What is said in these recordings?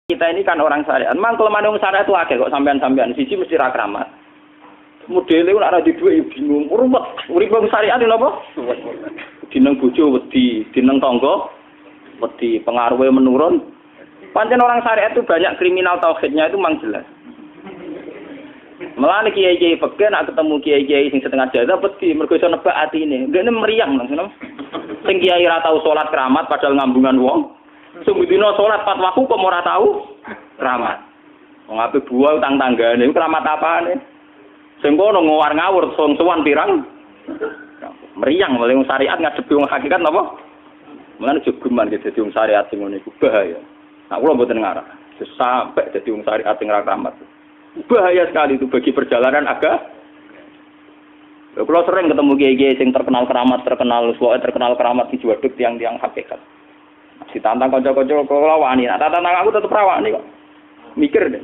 Kita ini kan orang syariat. Memang kelemahan orang syariat itu akeh kok sampean-sampean siji mesti ra kramat. Modele ora ana di dhuwit bingung. Rumet. Urip wong syariat lho apa? Dineng bojo wedi, dineng tangga wedi, pengaruhe menurun. Pancen orang syariat itu banyak kriminal tauhidnya itu memang jelas. Melane kiai-kiai peken nek ketemu kiai-kiai sing setengah jadah wedi mergo iso nebak atine. Ndekne meriang langsung. Sing kiai ra tau salat keramat padahal ngambungan wong. Sembudina salat 4 waktu kok ora tau keramat. Wong ape buah utang tanggane iku keramat apane? Sing kono ngawur ngawur sowan pirang. Meriang mulai syariat ngadepi wong hakikat napa? Mulane jogeman dadi wong syariat sing ngene iku bahaya. Nah kula mboten ngarah. Sampai dadi wong syariat sing ra keramat. Bahaya sekali itu bagi perjalanan agama. Kalau sering ketemu kiai-kiai yang terkenal keramat, terkenal keramat di juaduk tiang-tiang hakikat. Ditantang kocok-kocok kalau wani, nah tantang aku tetap rawani kok. Mikir deh.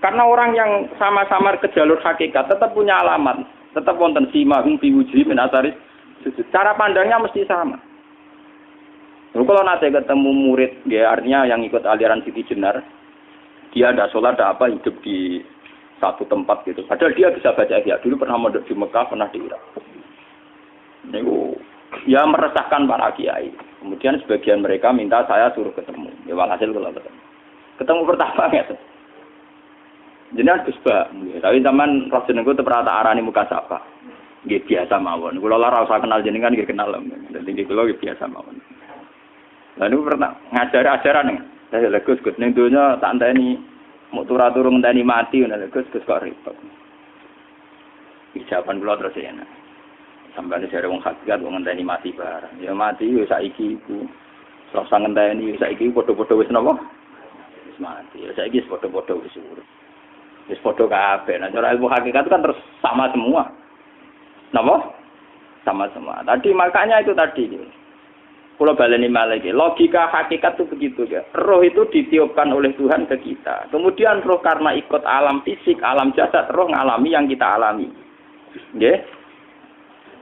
Karena orang yang sama-sama ke jalur hakikat tetap punya alamat, tetap wonten simahum fi wujuhi min atsari sujud. Cara pandangnya mesti sama. Kalau nanti ketemu murid, dia artinya yang ikut aliran Siti Jenar, dia ada sholat, ada apa, hidup di satu tempat gitu. Padahal dia bisa baca ihya. Dulu pernah mondok di Mekah, pernah di Irak. Itu ya meresahkan para kiai. Kemudian sebagian mereka minta saya suruh ketemu. Ya walhasil kalau ketemu. Ketemu pertama ya. Jenengan Gus Ba. Tapi zaman roh jenengku tetep rata arani muka sapa. Nggih biasa mawon. Kula ora usah kenal jenengan nggih kenal. Dadi kula nggih biasa mawon. Lalu pernah ngajari ajaran nih. Saya Gus ning donya tak enteni mau turu ngenteni mati ngono Gus kok repot. Ijaban kula terus ya. Sampai jare wong hakikat wong ngenteni mati barang. Ya mati yo saiki iku. Terus ngenteni saiki padha-padha wis napa? Wis mati. Ya saiki wis padha-padha wis urip. Wis padha kabeh. Nah cara ilmu hakikat kan terus sama semua. Napa? Sama semua. Tadi makanya itu tadi. Kalau baleni malagi, logika hakikat itu begitu ya. Roh itu ditiupkan oleh Tuhan ke kita. Kemudian roh karena ikut alam fisik, alam jasad, roh ngalami yang kita alami. Nggih.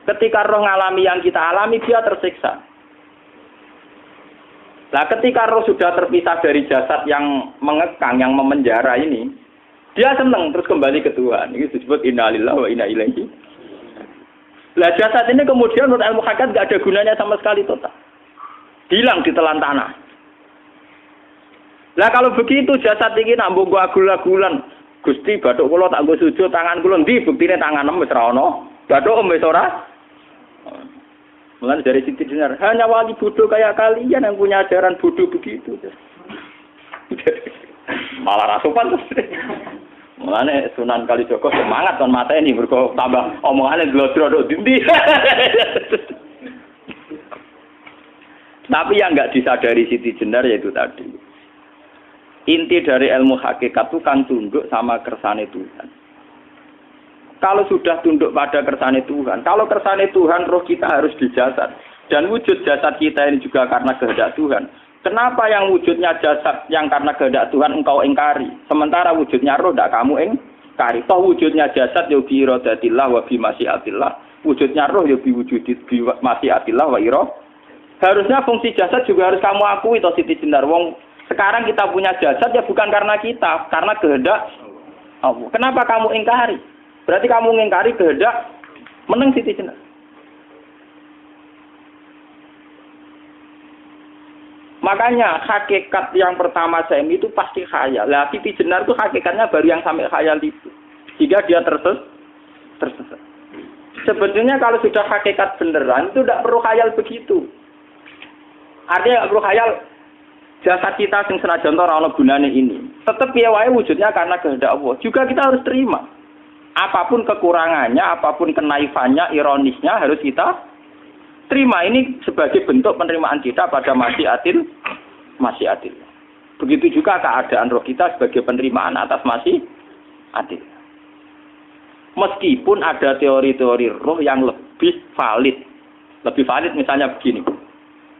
Ketika roh ngalami yang kita alami, dia tersiksa. Nah, ketika roh sudah terpisah dari jasad yang mengekang, yang memenjara ini, dia senang terus kembali ke Tuhan. Ini disebut inna lillahi wa inna ilaihi. Lah jasad ini kemudian menurut ilmu hakikat enggak ada gunanya sama sekali total. Hilang ditelan tanah. Lah kalau begitu jasad iki nak mbok agul-agulan, Gusti bathuk kula tak nggo sujud tangan kula ndi buktine tangan wis ra ono. Bathuk wis ora. Mulane dari Siti Jenar, hanya wali bodoh kayak kalian yang punya ajaran bodoh begitu. Malah ra sopan terus. Mulane Sunan Kalijaga semangat kon mateni mergo tambah omongane glodro ndi. Tapi yang enggak disadari Siti Jenar yaitu tadi. Inti dari ilmu hakikat itu kan tunduk sama kersane Tuhan. Kalau sudah tunduk pada kersane Tuhan, kalau kersane Tuhan roh kita harus di jasad. Dan wujud jasad kita ini juga karena kehendak Tuhan. Kenapa yang wujudnya jasad yang karena kehendak Tuhan engkau ingkari? Sementara wujudnya roh tidak kamu ingkari. Toh wujudnya jasad ya bi iradatillah wa bi masyiatillah. Wujudnya roh ya bi wujudit bi masyiatillah wa iradatillah. Harusnya fungsi jasad juga harus kamu akui toh Siti Jenar. Wong sekarang kita punya jasad ya bukan karena kita, karena kehendak Allah. Kenapa kamu ingkari? Berarti kamu mengingkari kehendak meneng Siti Jenar. Makanya hakikat yang pertama Semi itu pasti khayal. Lah Siti Jenar itu hakikatnya baru yang sampai khayal itu. Sehingga dia tersesat. Sebetulnya kalau sudah hakikat beneran itu tidak perlu khayal begitu. Artinya perlu khayal jasad kita sing senajan ora ana gunane ini. Tetap piye wae wujudnya karena kehendak Allah. Juga kita harus terima. Apapun kekurangannya, apapun kenaifannya, ironisnya harus kita terima. Ini sebagai bentuk penerimaan kita pada masyiatil. Begitu juga keadaan roh kita sebagai penerimaan atas masyiatil. Meskipun ada teori-teori roh yang lebih valid. Lebih valid misalnya begini.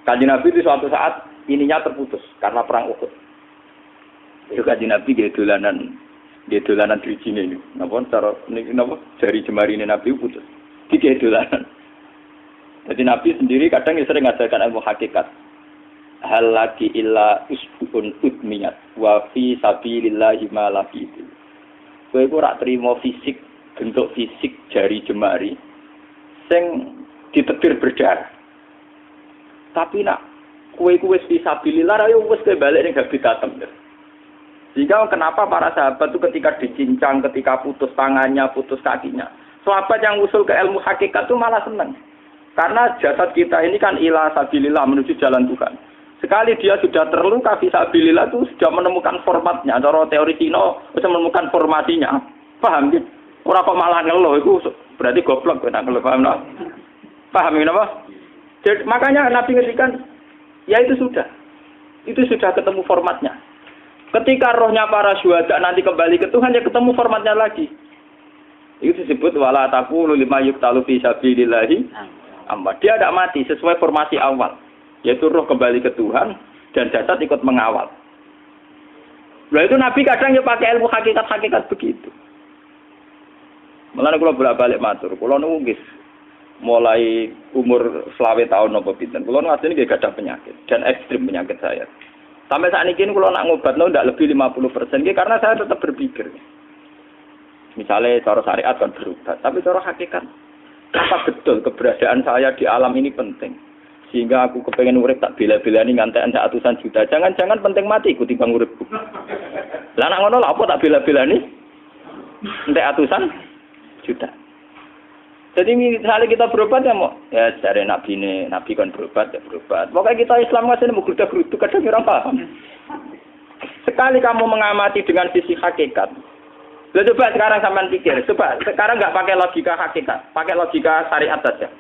Kanjeng Nabi itu suatu saat ininya terputus karena perang Uhud. Itu Kanjeng Nabi dia dolanan drijine ini. Napa cara niki napa jari jemari ini Nabi putus. Iki dolanan. Jadi Nabi sendiri kadang sering ngajarkan ilmu hakikat. hal lagi illa usbun udmiyat wa fi sabilillahi ma lafitu. Kowe ora trimo fisik, bentuk fisik jari jemari sing ditetir berdarah. Tapi nak kowe wis fi sabilillah ayo wis balik ning habitatem. Sehingga kenapa para sahabat itu ketika dicincang, ketika putus tangannya, putus kakinya, sahabat yang usul ke ilmu hakikat itu malah senang. Karena jasad kita ini kan ila sabilillah menuju jalan Tuhan. Sekali dia sudah terluka fisabilillah itu sudah menemukan formatnya. Cara teori Cina sudah menemukan formasinya. Paham gitu? Orang kok malah ngeluh itu berarti goblok kena ngeluh. Paham tak? Paham kenapa? Jadi, makanya Nabi ngertikan ya itu sudah ketemu formatnya. Ketika rohnya para syuhada nanti kembali ke Tuhan ya ketemu formatnya lagi. Itu disebut wala taqulu lima yuqtalu fi sabilillahi amma. Dia tidak mati sesuai formasi awal. Yaitu roh kembali ke Tuhan dan jasad ikut mengawal. Nah itu Nabi kadang ya pakai ilmu hakikat-hakikat begitu. Mulane kula bolak-balik matur, kula niku mulai umur 20 tahun napa pinten. Kula ngasih nggih gadah penyakit dan ekstrim penyakit saya. Sampai saat ini kula nak ngobatno ndak lebih 50% nggih karena saya tetap berpikir. Misalnya cara syariat kan berobat, tapi cara hakikat apa betul keberadaan saya di alam ini penting. Sehingga aku kepengen urip tak bela-belani ngantek ratusan juta. Jangan-jangan penting mati ku timbang uripku. Lah nek ngono lha apa tak bela-belani? Entek ratusan juta. Jadi misalnya kita berobat ya mau ya dari Nabi kan berobat ya berobat. Pokoknya kita Islam masih mau geruda-gerudu kadang orang paham. Sekali kamu mengamati dengan sisi hakikat. Lah coba sekarang sampean pikir, coba sekarang enggak pakai logika hakikat, pakai logika syariat saja.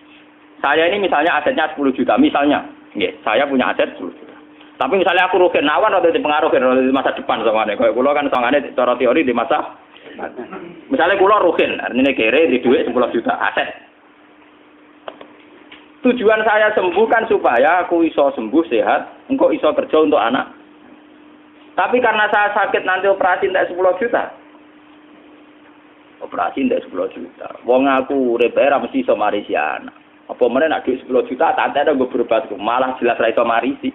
Saya ini misalnya asetnya 10 juta, misalnya. Nggih, saya punya aset 10 juta. Tapi misalnya aku rugi nawan atau dipengaruhi di masa depan sangane. Kayak kula kan sangane cara teori di masa misalnya kula rugi, artinya kere di duit 10 juta aset. Tujuan saya sembuh kan supaya aku iso sembuh sehat, engko iso kerja untuk anak. Tapi karena saya sakit nanti operasi entek 10 juta. Operasi entek 10 juta. Wong aku urip era mesti iso marisi anak. Apa meneh nek dhuwit 10 juta tak ada nggo berobat malah jelas ra iso marisi.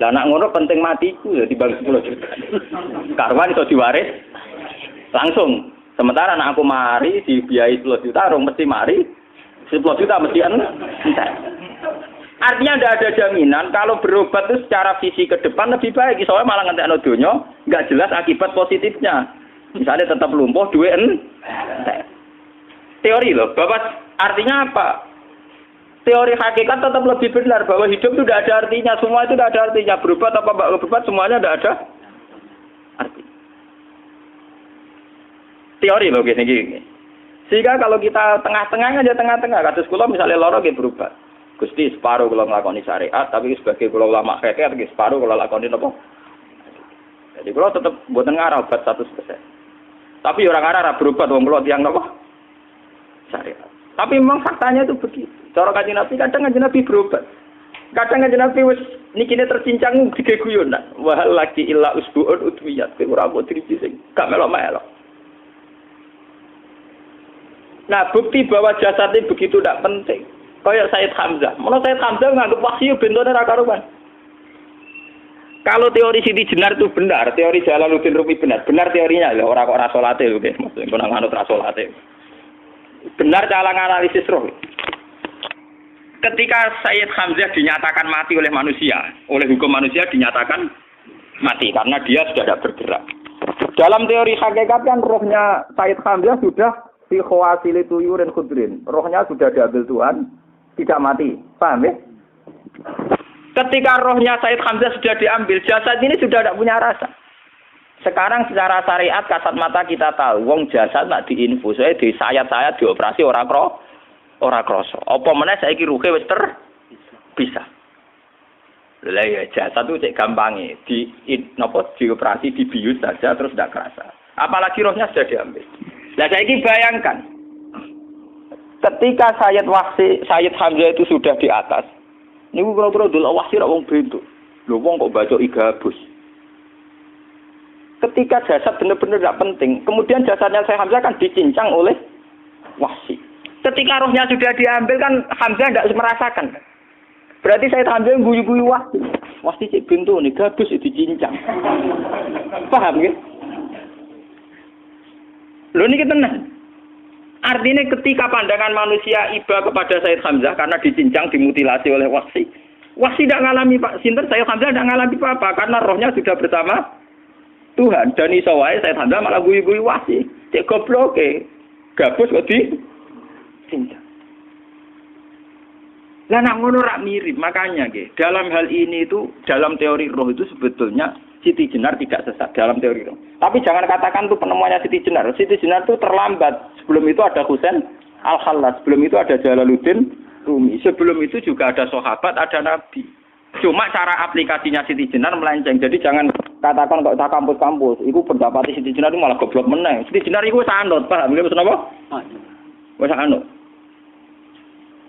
Lah nek ngono penting matiku ya dibagi 10 juta. Karwan iso diwaris langsung. Sementara nek aku mari dibiayai 10 juta rong mesti mari 10 juta mesti entek. Artinya tidak ada jaminan kalau berobat itu secara visi ke depan lebih baik. Soalnya malah ngentekno donya enggak jelas akibat positifnya. Misalnya tetap lumpuh duit entek. Teori loh, Bapak. Artinya apa? Teori hakikat tetap lebih benar bahwa hidup itu tidak ada artinya, semua itu tidak ada artinya. Berobat apa enggak berobat semuanya tidak ada arti. Teori loh gini. Sehingga kalau kita tengah-tengah aja tengah-tengah, kados kula misalnya lara nggih berobat. Gusti separuh kula nglakoni syariat, tapi sebagai kula ulama fikih iki separuh kula lakoni napa? Jadi kula tetap mboten ngarah obat 100%. Tapi orang arah berobat wong kula tiyang napa? Syariat. Tapi memang faktanya itu begitu. Cara Kanjeng Nabi kadang Kanjeng Nabi berobat. Kadang Kanjeng Nabi wis nikine tercincang dige guyonan. Wa laki illa usbu'un udwiyat. Ora mbok driji sing gak melok-melok. Nah, bukti bahwa jasad ini begitu tidak penting. Kayak Sayyid Hamzah. Menurut Sayyid Hamzah nganggep wahyu bentone ra karuan. Kalau teori Siti Jenar itu benar, teori Jalaluddin Rumi benar teorinya lho, ora kok ra salate lho, nggih. Maksudnya kok nang anut ra salate. Benar cara analisis roh. Ketika Sayyid Hamzah dinyatakan mati oleh manusia, oleh hukum manusia dinyatakan mati karena dia sudah tidak bergerak. Dalam teori hakikat kan rohnya Sayyid Hamzah sudah fi khawasili tuyurin khudrin. Rohnya sudah diambil Tuhan, tidak mati. Paham ya? Ketika rohnya Sayyid Hamzah sudah diambil, jasad ini sudah tidak punya rasa. Sekarang secara syariat kasat mata kita tahu, wong jasad nak diinfus, di sayat-sayat dioperasi ora krasa. Apa meneh saiki ruhe wis bisa. Lah ya jasad itu cek gampange, dioperasi dibius saja terus tidak kerasa. Apalagi rohnya sudah diambil. Lah saiki bayangkan. Ketika Sayyid Hamzah itu sudah di atas. Niku kira-kira delok wahsi ra wong bentuk. Lho wong kok baca igabus. Ketika jasad benar-benar tidak penting, kemudian jasadnya Syekh Hamzah kan dicincang oleh wahsi. Ketika rohnya sudah diambil kan Hamzah tidak merasakan. Berarti saya Hamzah guyu-guyu wasti cek pintu nih gabus itu dicincang. Paham ya? Lho niki tenan. Artinya ketika pandangan manusia iba kepada Sayyid Hamzah karena dicincang, dimutilasi oleh Wahsy. Wahsy tidak ngalami Pak Sinten, Sayyid Hamzah tidak ngalami apa-apa karena rohnya sudah bersama Tuhan. Dan iso wae Sayyid Hamzah malah guyu-guyu Wahsy. Cek goblok gabus kok dicincang. Lah nak ngono rak mirip, makanya dalam hal ini itu dalam teori roh itu sebetulnya Siti Jenar tidak sesat dalam teori roh. Tapi jangan katakan itu penemuannya Siti Jenar. Siti Jenar itu terlambat. Sebelum itu ada Husain Al-Khallas, sebelum itu ada Jalaluddin Rumi, sebelum itu juga ada sahabat, ada nabi. Cuma cara aplikasinya Siti Jenar melenceng. Jadi jangan katakan kok tak kampus-kampus, itu pendapat Siti Jenar itu malah goblok meneng. Siti Jenar itu sanut, paham nggih maksud apa? Wis anut.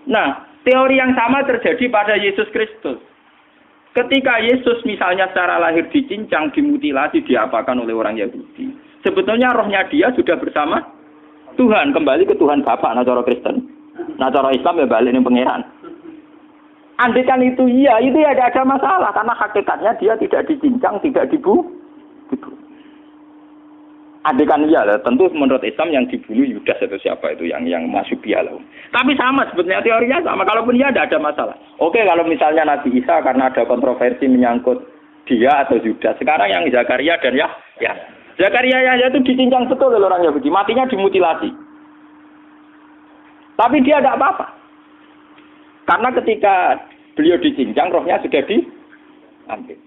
Nah, teori yang sama terjadi pada Yesus Kristus. Ketika Yesus misalnya secara lahir dicincang, dimutilasi, diapakan oleh orang Yahudi. Sebetulnya rohnya dia sudah bersama Tuhan, kembali ke Tuhan Bapa, nah cara Kristen. Nah cara Islam ya balik ning pangeran. Andaikan itu iya, itu ya tidak ada masalah karena hakikatnya dia tidak dicincang, tidak dibunuh. Andaikan iya, tentu menurut Islam yang dibunuh Yudas atau siapa itu yang masuk bialau. Tapi sama sebetulnya teorinya sama. Kalaupun iya tidak ada masalah. Oke, kalau misalnya Nabi Isa karena ada kontroversi menyangkut dia atau Yudas. Sekarang yang Zakaria dan ya. Zakaria Yahya itu dicincang betul oleh orang Yahudi. Matinya dimutilasi. Tapi dia tidak apa-apa. Karena ketika beliau dicincang, rohnya sudah diambil.